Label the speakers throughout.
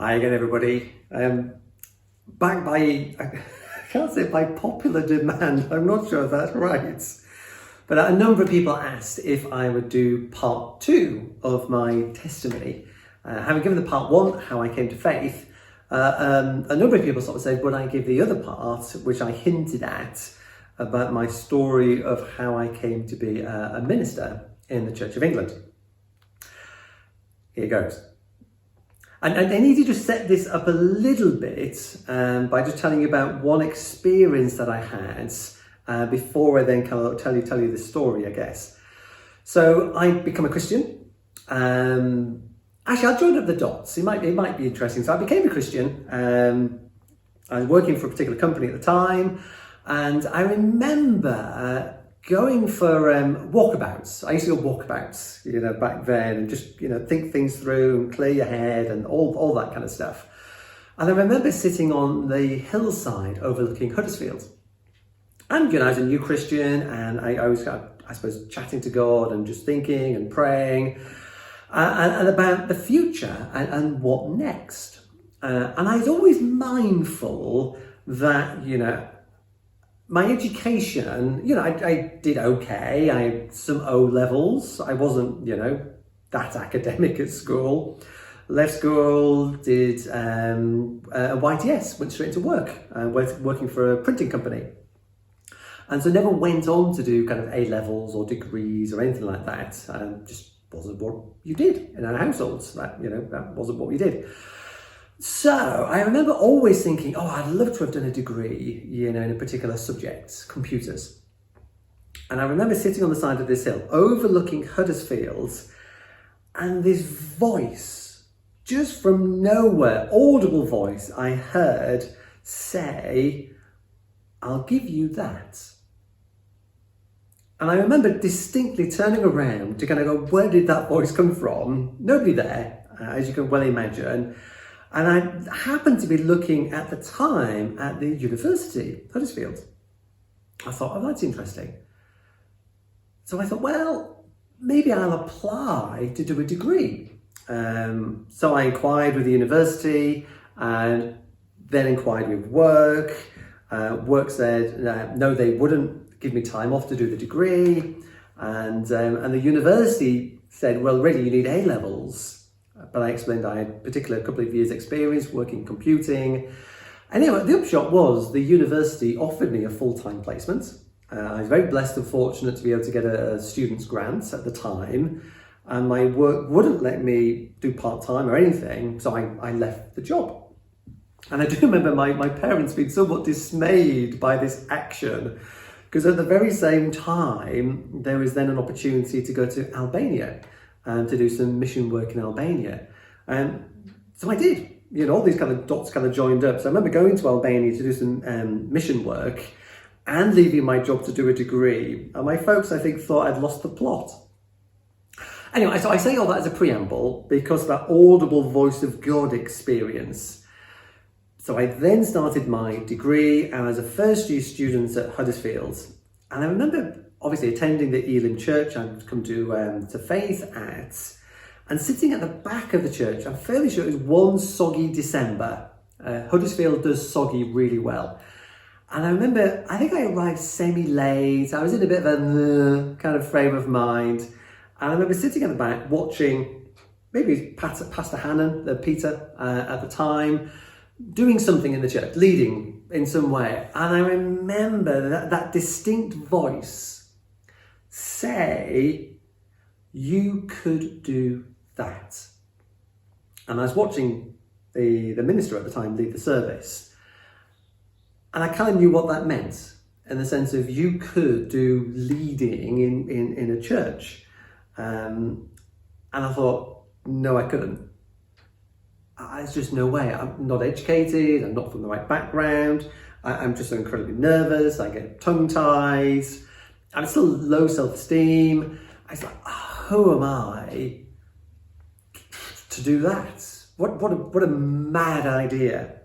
Speaker 1: Hi again, everybody. Back by, I can't say by popular demand, I'm not sure if that's right. But a number of people asked if I would do part 2 of my testimony. Having given the part 1, how I came to faith, a number of people sort of said, would I give the other part, which I hinted at, about my story of how I came to be a minister in the Church of England. Here goes. And I need to just set this up a little bit by just telling you about one experience that I had before I then kind of tell you the story, I guess. So I become a Christian. Actually, I'll join up the dots. It might be interesting. So I became a Christian. I was working for a particular company at the time, and I remember going for walkabouts. I used to go walkabouts, back then, and just, think things through and clear your head and all that kind of stuff. And I remember sitting on the hillside overlooking Huddersfield. And, I was a new Christian, and I was, I suppose, chatting to God and just thinking and praying and about the future and what next. And I was always mindful that, my education, I did okay. I had some O levels. I wasn't, that academic at school. Left school, did a YTS, went straight into work, working for a printing company. And so never went on to do kind of A levels or degrees or anything like that. Just wasn't what you did in our households. That wasn't what we did. So I remember always thinking, I'd love to have done a degree, in a particular subject, computers. And I remember sitting on the side of this hill, overlooking Huddersfield, and this voice, just from nowhere, audible voice, I heard say, "I'll give you that." And I remember distinctly turning around to kind of go, where did that voice come from? Nobody there, as you can well imagine. And I happened to be looking at the time at the university, Huddersfield. I thought, that's interesting. So I thought, well, maybe I'll apply to do a degree. So I inquired with the university and then inquired with work. Work said, no, they wouldn't give me time off to do the degree. And the university said, well, really, you need A levels. But I explained I had a particular couple of years experience working computing. Anyway, the upshot was the university offered me a full-time placement. I was very blessed and fortunate to be able to get a student's grant at the time. And my work wouldn't let me do part-time or anything, so I left the job. And I do remember my parents being somewhat dismayed by this action, because at the very same time, there was then an opportunity to go to Albania and to do some mission work in Albania. And so I did, all these kind of dots kind of joined up. So I remember going to Albania to do some mission work and leaving my job to do a degree. And my folks, I think, thought I'd lost the plot. Anyway, so I say all that as a preamble because of that audible voice of God experience. So I then started my degree and as a first year student at Huddersfield. And I remember obviously attending the Elim church I'd come to faith at, and sitting at the back of the church. I'm fairly sure it was one soggy December. Huddersfield does soggy really well. And I remember, I think I arrived semi-late. I was in a bit of a kind of frame of mind. And I remember sitting at the back watching, maybe Pastor Hannon, Peter at the time, doing something in the church, leading in some way. And I remember that distinct voice say, "You could do that." And I was watching the minister at the time lead the service, and I kind of knew what that meant in the sense of you could do leading in a church. And I thought, no, I couldn't. There's just no way. I'm not educated, I'm not from the right background, I'm just so incredibly nervous, I get tongue-tied, I'm still low self-esteem. I was like, who am I to do that? What a mad idea.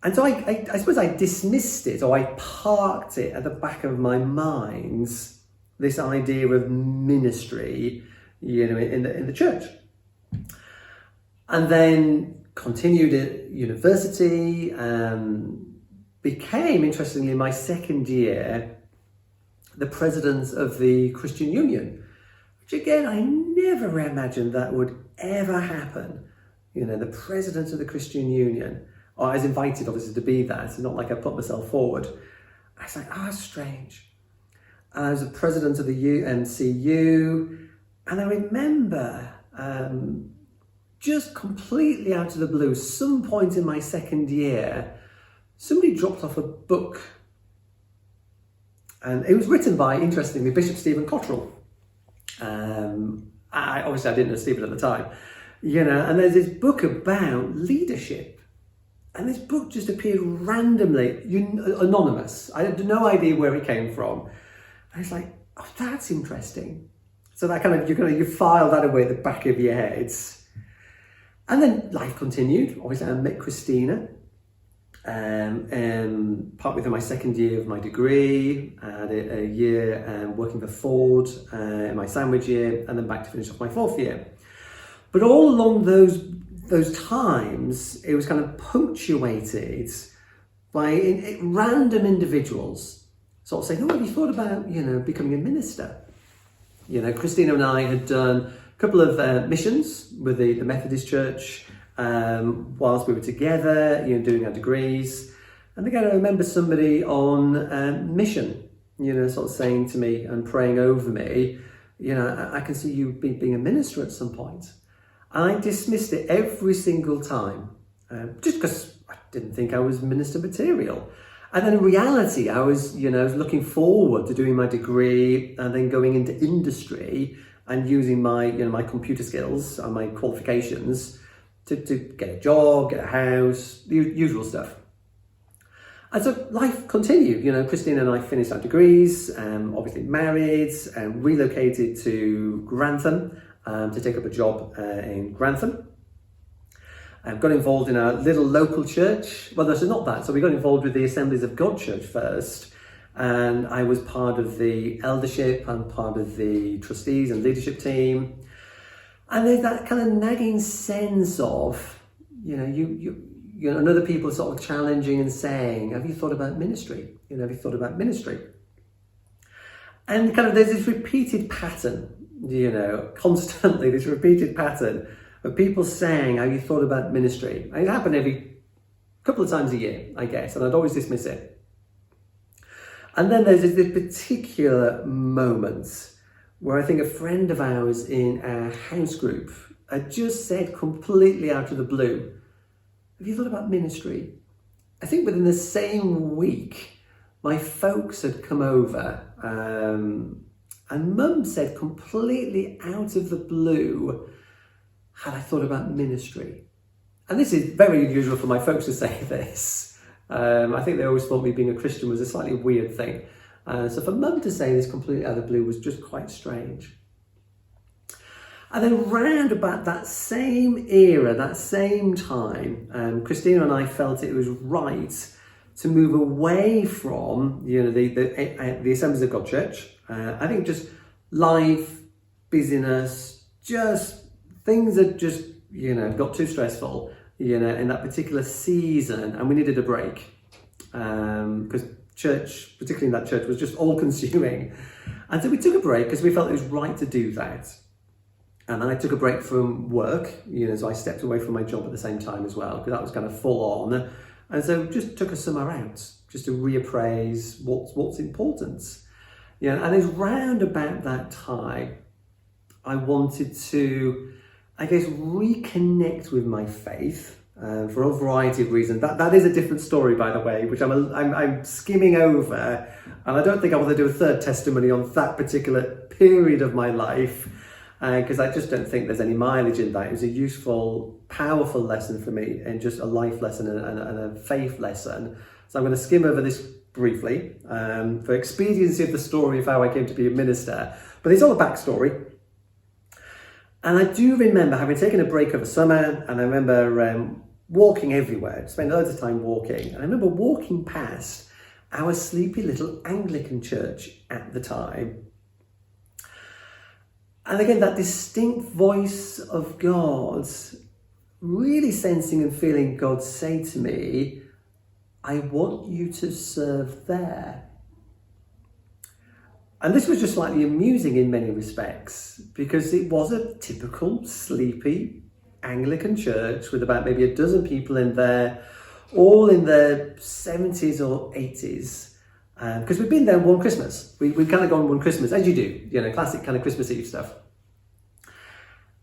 Speaker 1: And so I suppose I dismissed it, or I parked it at the back of my mind, this idea of ministry, in the church. And then continued at university, became, interestingly, my second year, the president of the Christian Union, which again, I never imagined that would ever happen. The president of the Christian Union. I was invited, obviously, to be that. It's not like I put myself forward. I was like, that's strange. And I was the president of the MCU, and I remember just completely out of the blue, some point in my second year, somebody dropped off a book. And it was written by, interestingly, Bishop Stephen Cottrell. Obviously, I didn't know Stephen at the time. And there's this book about leadership. And this book just appeared randomly, anonymous. I had no idea where it came from. And it's like, oh, that's interesting. So that you file that away at the back of your heads. And then life continued. Obviously, I met Christina. Partway through my second year of my degree, I had a year working for Ford in my sandwich year, and then back to finish off my fourth year. But all along those times, it was kind of punctuated by random individuals sort of saying, "Oh, have you thought about becoming a minister?" Christina and I had done a couple of missions with the Methodist Church. Whilst we were together, doing our degrees. And again, I remember somebody on mission, sort of saying to me and praying over me, I can see you being a minister at some point. And I dismissed it every single time, just because I didn't think I was minister material. And then in reality, I was looking forward to doing my degree and then going into industry and using my, my computer skills and my qualifications to get a job, get a house, the usual stuff. And so life continued. Christina and I finished our degrees, obviously married, and relocated to Grantham to take up a job in Grantham. Got involved in our little local church. Well, no, not that. So we got involved with the Assemblies of God Church first. And I was part of the eldership and part of the trustees and leadership team. And there's that kind of nagging sense of, and other people sort of challenging and saying, have you thought about ministry? Have you thought about ministry? And kind of there's this repeated pattern, constantly this repeated pattern of people saying, have you thought about ministry? And it happened every couple of times a year, I guess, and I'd always dismiss it. And then there's this particular moment where I think a friend of ours in our house group had just said completely out of the blue, have you thought about ministry? I think within the same week, my folks had come over and Mum said completely out of the blue, had I thought about ministry? And this is very unusual for my folks to say this. I think they always thought me being a Christian was a slightly weird thing. So for Mum to say this completely out of the blue was just quite strange. And then round about that same era, that same time, Christina and I felt it was right to move away from, the Assemblies of God Church. I think just life, busyness, just things that just, got too stressful, in that particular season, and we needed a break. Because church, particularly in that church, was just all consuming. And so we took a break because we felt it was right to do that. And I took a break from work, so I stepped away from my job at the same time as well, because that was kind of full on. And so just took a summer out, just to reappraise what's important. And it's round about that time, I wanted to, I guess, reconnect with my faith. For a variety of reasons. That is a different story, by the way, which I'm skimming over, and I don't think I want to do a third testimony on that particular period of my life, because I just don't think there's any mileage in that. It was a useful, powerful lesson for me, and just a life lesson and a faith lesson. So I'm going to skim over this briefly for expediency of the story of how I came to be a minister, but it's all a backstory. And I do remember having taken a break over summer, and I remember walking everywhere, spent loads of time walking. And I remember walking past our sleepy little Anglican church at the time. And again, that distinct voice of God really sensing and feeling God say to me, I want you to serve there. And this was just slightly amusing in many respects, because it was a typical sleepy Anglican church with about maybe a dozen people in there, all in their 70s or 80s. Because we've been there one Christmas. We've kind of gone one Christmas, as you do, classic kind of Christmas Eve stuff.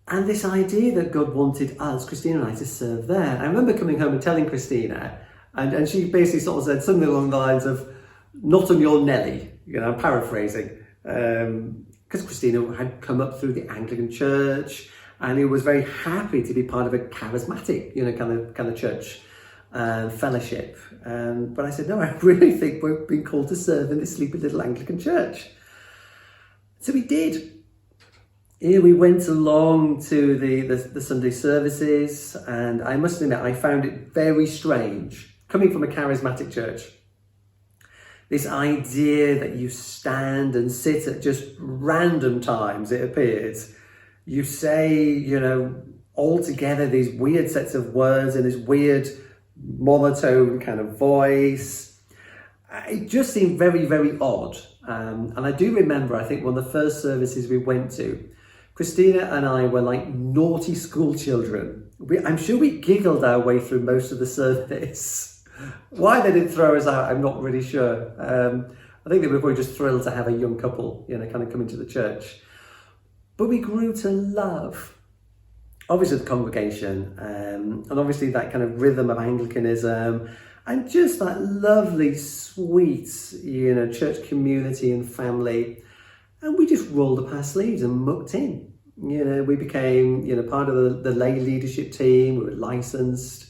Speaker 1: And this idea that God wanted us, Christina and I, to serve there. I remember coming home and telling Christina, and she basically sort of said something along the lines of, not on your Nelly, I'm paraphrasing, because Christina had come up through the Anglican church and he was very happy to be part of a charismatic, kind of church fellowship. But I said, no, I really think we're being called to serve in this sleepy little Anglican church. So we did. Here we went along to the Sunday services, and I must admit, I found it very strange, coming from a charismatic church. This idea that you stand and sit at just random times, it appears. You say, all together these weird sets of words in this weird monotone kind of voice. It just seemed very, very odd. And I do remember, I think one of the first services we went to, Christina and I were like naughty school children. I'm sure we giggled our way through most of the service. Why they didn't throw us out, I'm not really sure. I think they were probably just thrilled to have a young couple, kind of come into the church. But we grew to love, obviously, the congregation, and obviously that kind of rhythm of Anglicanism, and just that lovely, sweet, church community and family. And we just rolled up our sleeves and mucked in. We became, part of the lay leadership team. We were licensed.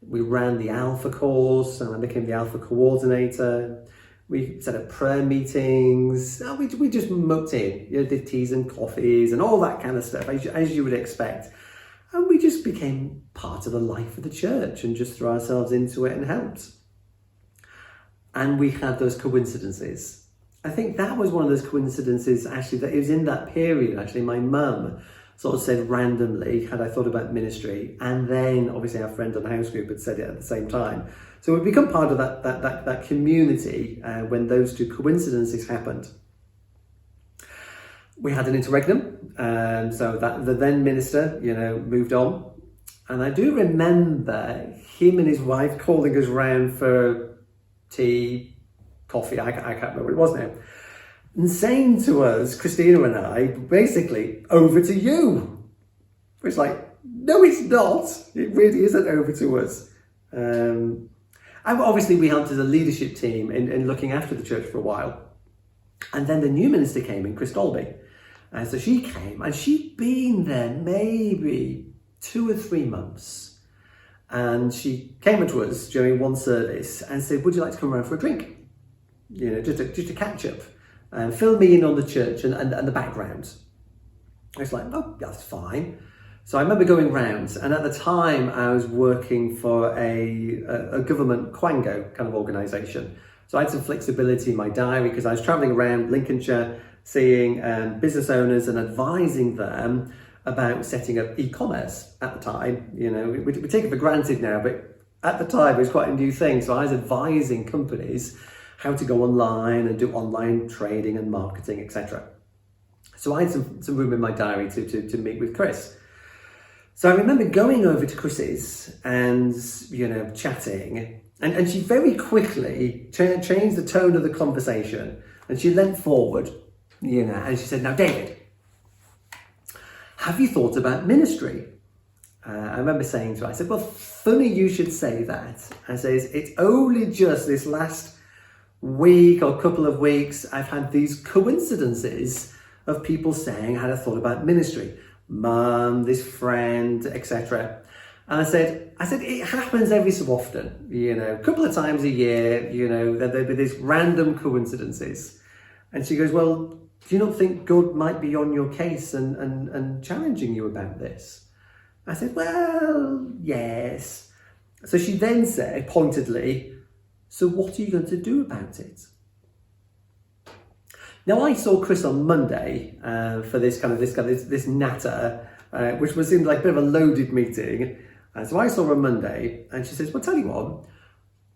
Speaker 1: We ran the Alpha course, and I became the Alpha coordinator. We set up prayer meetings. We just mucked in, did teas and coffees and all that kind of stuff, as you would expect. And we just became part of the life of the church and just threw ourselves into it and helped. And we had those coincidences. I think that was one of those coincidences, actually, that it was in that period, actually, my mum sort of said randomly, had I thought about ministry, and then obviously our friend on the house group had said it at the same time. So we've become part of that community when those two coincidences happened. We had an interregnum, so that the then minister, moved on. And I do remember him and his wife calling us round for tea, coffee, I can't remember what it was now, and saying to us, Christina and I, basically, over to you. It's like, no, it's not. It really isn't over to us. And obviously we helped as a leadership team in looking after the church for a while. And then the new minister came in, Chris Dolby. And so she came, and she'd been there maybe 2 or 3 months. And she came up to us during one service and said, would you like to come around for a drink? Just to catch up. Fill me in on the church and the background. I was like, oh, that's fine. So I remember going round, and at the time I was working for a government Quango kind of organisation. So I had some flexibility in my diary because I was travelling around Lincolnshire, seeing business owners and advising them about setting up e-commerce at the time. We take it for granted now, but at the time it was quite a new thing. So I was advising companies how to go online and do online trading and marketing, etc. So I had some room in my diary to meet with Chris. So I remember going over to Chris's and, chatting, and she very quickly changed the tone of the conversation, and she leant forward, and she said, now, David, have you thought about ministry? I remember saying to her, I said, well, funny you should say that. I says, it's only just this last week or couple of weeks, I've had these coincidences of people saying, had I thought about ministry? Mum, this friend, etc. And I said, it happens every so often, a couple of times a year, that there'll be these random coincidences. And she goes, well, do you not think God might be on your case and challenging you about this? I said, well, yes. So she then said, pointedly, so what are you going to do about it? Now I saw Chris on Monday for this natter, which seemed like a bit of a loaded meeting. And so I saw her on Monday, and she says, well, tell you what,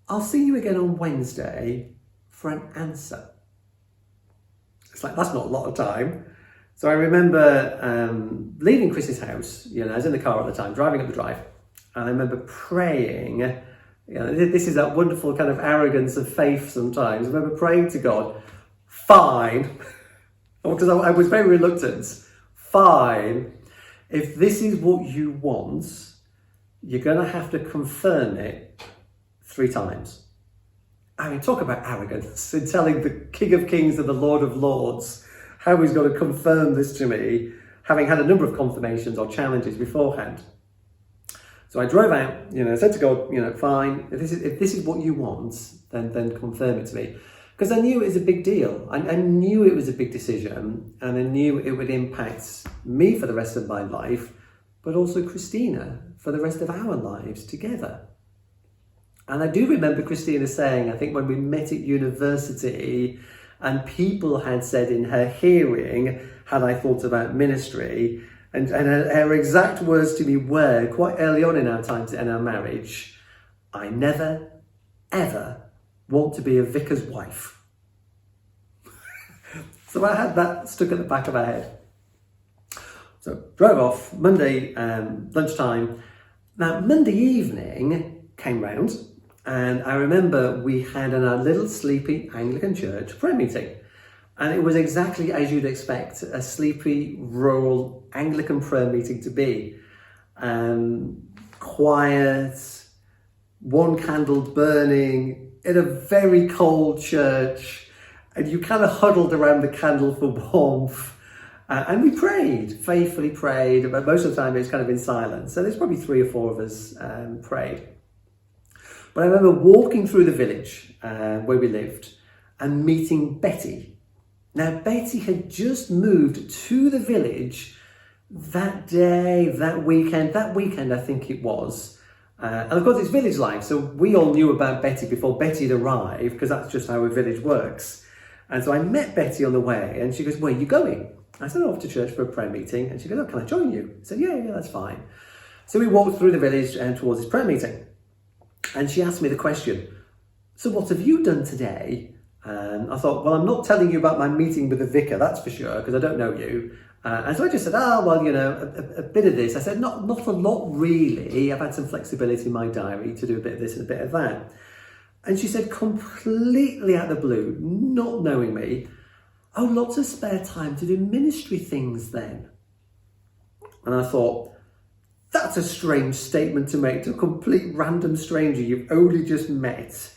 Speaker 1: I'll see you again on Wednesday for an answer. It's like, that's not a lot of time. So I remember leaving Chris's house, I was in the car at the time, driving up the drive, and I remember praying, this is that wonderful kind of arrogance of faith sometimes. I remember praying to God, fine, because I was very reluctant, fine, if this is what you want, you're going to have to confirm it 3 times. I mean, talk about arrogance in telling the King of Kings and the Lord of Lords how he's going to confirm this to me, having had a number of confirmations or challenges beforehand. So I drove out, I said to God, fine, if this is what you want, then confirm it to me. Because I knew it was a big deal. I knew it was a big decision, and I knew it would impact me for the rest of my life, but also Christina for the rest of our lives together. And I do remember Christina saying, I think when we met at university, and people had said in her hearing, had I thought about ministry, and her exact words to me were, quite early on in our time in our marriage, I never, ever want to be a vicar's wife. So I had that stuck at the back of my head. So drove off, Monday lunchtime. Now, Monday evening came round, and I remember we had in our little sleepy Anglican church prayer meeting. And it was exactly as you'd expect a sleepy, rural Anglican prayer meeting to be. Quiet, one candle burning, in a very cold church, and you kind of huddled around the candle for warmth. And we prayed, faithfully prayed, but most of the time it was kind of in silence. So there's probably 3 or 4 of us prayed. But I remember walking through the village where we lived and meeting Betty. Now, Betty had just moved to the village that day, that weekend I think it was. And of course it's village life, so we all knew about Betty before Betty had arrived, because that's just how a village works. And so I met Betty on the way, and she goes, where are you going? I said, off to church for a prayer meeting. And she goes, oh, can I join you? I said, yeah, that's fine. So we walked through the village and towards this prayer meeting. And she asked me the question, so what have you done today? And I thought, well, I'm not telling you about my meeting with the vicar, that's for sure, because I don't know you. And so I just said, a bit of this. I said, not a lot really. I've had some flexibility in my diary to do a bit of this and a bit of that. And she said, completely out of the blue, not knowing me, oh, lots of spare time to do ministry things then. And I thought, that's a strange statement to make to a complete random stranger you've only just met.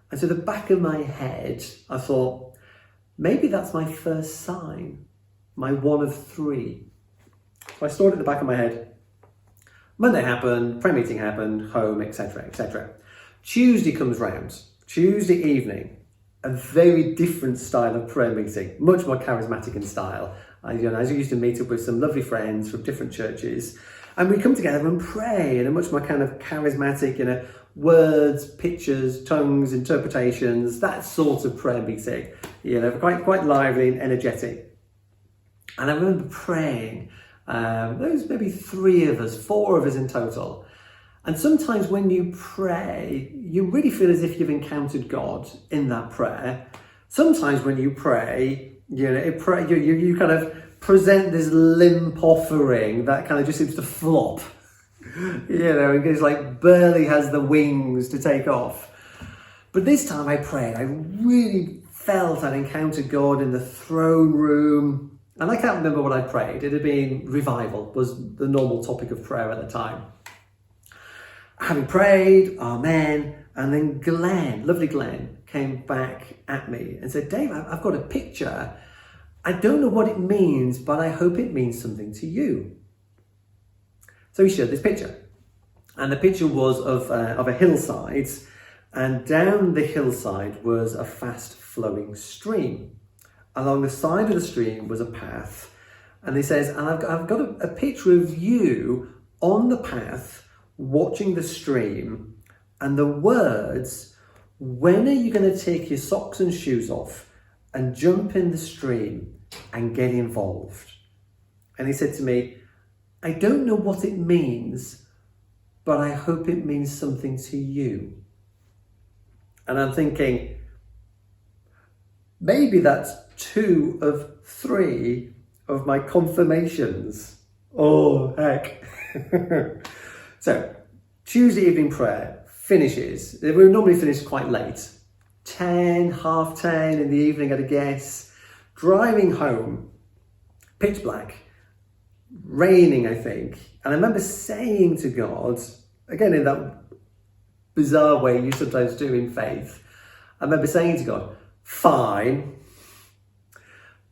Speaker 1: And so the back of my head, I thought, maybe that's my first sign, my 1 of 3. So I stored it at the back of my head. Monday happened, prayer meeting happened, home, etc., etc. Tuesday comes round, Tuesday evening, a very different style of prayer meeting, much more charismatic in style. I used to meet up with some lovely friends from different churches, and we come together and pray in a much more kind of charismatic, words, pictures, tongues, interpretations, that sort of prayer meeting, quite lively and energetic. And I remember praying, there was maybe 3 of us, 4 of us in total. And sometimes when you pray, you really feel as if you've encountered God in that prayer. Sometimes when you pray, you kind of present this limp offering that kind of just seems to flop. It's like barely has the wings to take off. But this time I prayed, I really felt I'd encountered God in the throne room. And I can't remember what I prayed. It had been revival, was the normal topic of prayer at the time. Having prayed, amen, and then Glenn, lovely Glenn, came back at me and said, Dave, I've got a picture. I don't know what it means, but I hope it means something to you. So he showed this picture. And the picture was of a hillside, and down the hillside was a fast-flowing stream. Along the side of the stream was a path. And he says, and I've got a picture of you on the path, watching the stream, and the words, when are you going to take your socks and shoes off and jump in the stream and get involved? And he said to me, I don't know what it means, but I hope it means something to you. And I'm thinking, maybe that's 2 of 3 of my confirmations. Oh, heck. So, Tuesday evening prayer finishes. We normally finish quite late. 10, half 10 in the evening, I'd guess. Driving home, pitch black, raining, I think. And I remember saying to God, again in that bizarre way you sometimes do in faith, I remember saying to God, fine,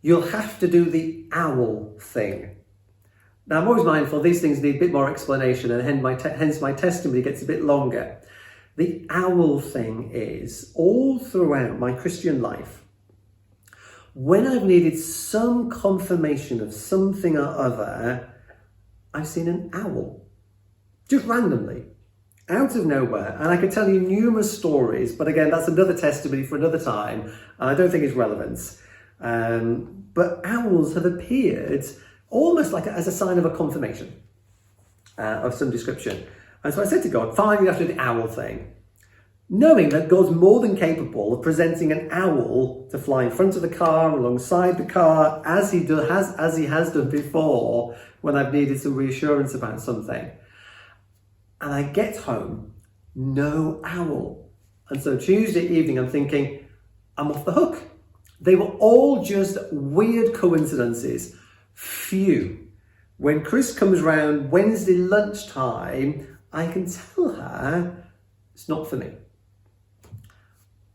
Speaker 1: you'll have to do the owl thing. Now, I'm always mindful these things need a bit more explanation, and hence my testimony gets a bit longer. The owl thing is, all throughout my Christian life, when I've needed some confirmation of something or other, I've seen an owl. Just randomly, out of nowhere. And I could tell you numerous stories, but again, that's another testimony for another time, and I don't think it's relevant. But owls have appeared almost like as a sign of a confirmation of some description. And so I said to God, fine, you have to do the owl thing. Knowing that God's more than capable of presenting an owl to fly in front of the car, alongside the car, as he has done before when I've needed some reassurance about something. And I get home, no owl. And so Tuesday evening, I'm thinking, I'm off the hook. They were all just weird coincidences. Phew. When Chris comes round Wednesday lunchtime, I can tell her it's not for me.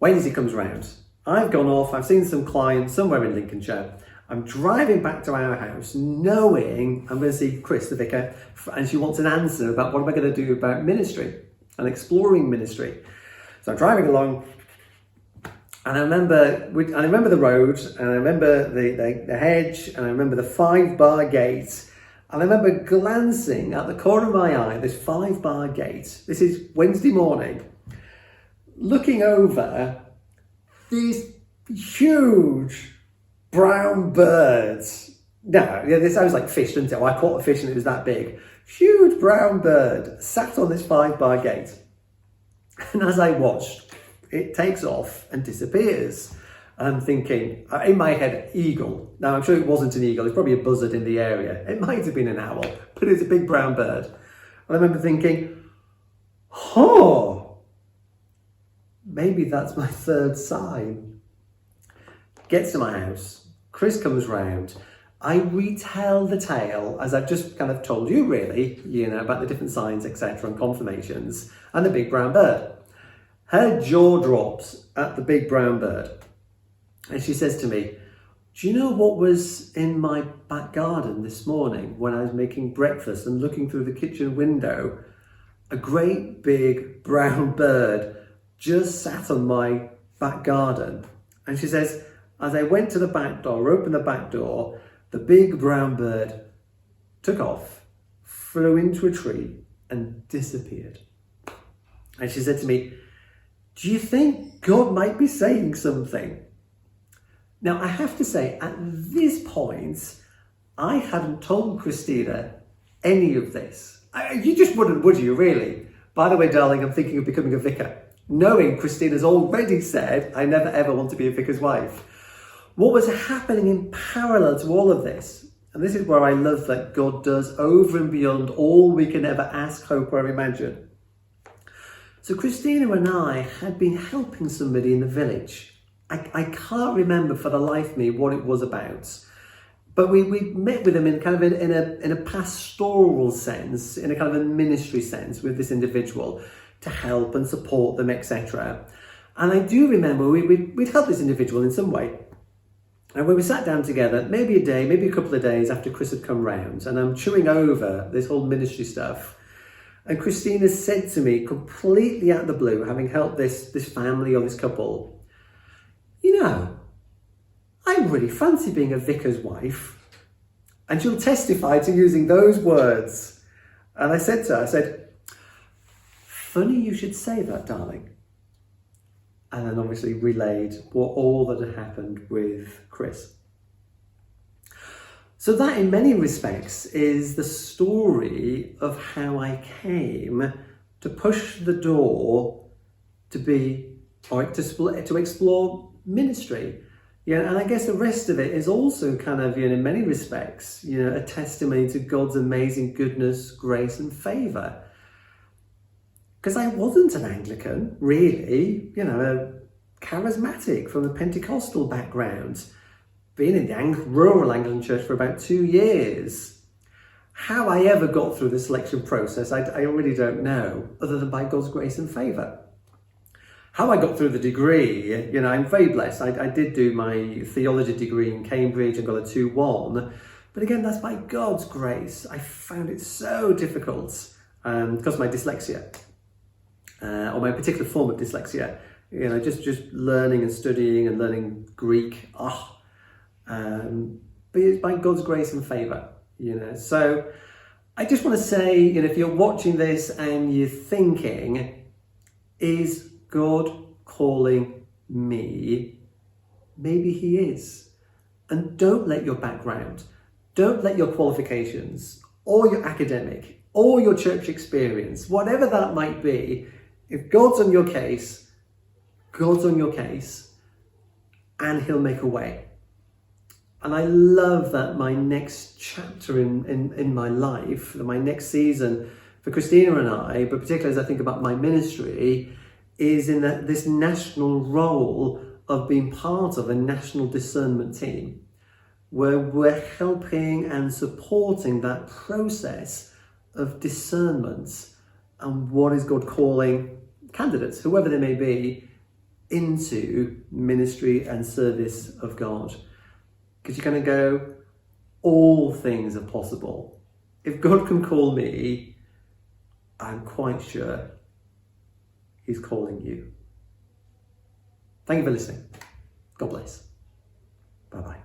Speaker 1: Wednesday comes round. I've gone off, I've seen some clients somewhere in Lincolnshire. I'm driving back to our house knowing I'm going to see Chris, the vicar, and she wants an answer about what am I going to do about ministry and exploring ministry. So I'm driving along, and I remember the road, and I remember the hedge, and I remember the 5-bar gate, and I remember glancing at the corner of my eye, this 5-bar gate. This is Wednesday morning, looking over these huge brown birds. No, this sounds like fish, doesn't it? Well, I caught a fish and it was that big. Huge brown bird sat on this 5-bar gate. And as I watched, it takes off and disappears. And I'm thinking, in my head, eagle. Now, I'm sure it wasn't an eagle. It's probably a buzzard in the area. It might have been an owl, but it's a big brown bird. And I remember thinking, maybe that's my 3rd sign. Gets to my house. Chris comes round. I retell the tale as I've just kind of told you, really, about the different signs, etc., and confirmations, and the big brown bird. Her jaw drops at the big brown bird. And she says to me, do you know what was in my back garden this morning when I was making breakfast and looking through the kitchen window? A great big brown bird just sat on my back garden. And she says, as I went to the back door, opened the back door, the big brown bird took off, flew into a tree and disappeared. And she said to me, do you think God might be saying something? Now, I have to say, at this point, I hadn't told Christina any of this. You just wouldn't, would you, really? By the way, darling, I'm thinking of becoming a vicar. Knowing Christina's already said, I never ever want to be a vicar's wife. What was happening in parallel to all of this, and this is where I love that God does over and beyond all we can ever ask, hope, or imagine. So Christina and I had been helping somebody in the village. I can't remember for the life of me what it was about. But we met with them in kind of in a pastoral sense, in a kind of a ministry sense with this individual to help and support them, etc. And I do remember we'd helped this individual in some way. And when we sat down together, maybe a day, maybe a couple of days after Chris had come round, and I'm chewing over this whole ministry stuff, and Christina said to me, completely out of the blue, having helped this family or this couple, I really fancy being a vicar's wife. And she'll testify to using those words. And I said to her, funny you should say that, darling. And then obviously relayed all that had happened with Chris. So that in many respects is the story of how I came to push the door to be, or to explore ministry. Yeah, and I guess the rest of it is also kind of, in many respects, a testimony to God's amazing goodness, grace and favour. Because I wasn't an Anglican, really, a charismatic from a Pentecostal background, been in the rural Anglican church for about 2 years. How I ever got through the selection process, I really don't know, other than by God's grace and favour. How I got through the degree, I'm very blessed. I did do my theology degree in Cambridge and got a 2-1. But again, that's by God's grace. I found it so difficult because of my dyslexia, or my particular form of dyslexia. Just learning and studying and learning Greek. But it's by God's grace and favour, So I just want to say, if you're watching this and you're thinking, is God calling me? Maybe he is. And don't let your background, don't let your qualifications or your academic or your church experience, whatever that might be, if God's on your case, God's on your case, and he'll make a way. And I love that my next chapter in my life, my next season for Christina and I, but particularly as I think about my ministry, is in this national role of being part of a national discernment team, where we're helping and supporting that process of discernment and what is God calling candidates, whoever they may be, into ministry and service of God. Because you're going to go, all things are possible. If God can call me, I'm quite sure he's calling you. Thank you for listening. God bless. Bye-bye.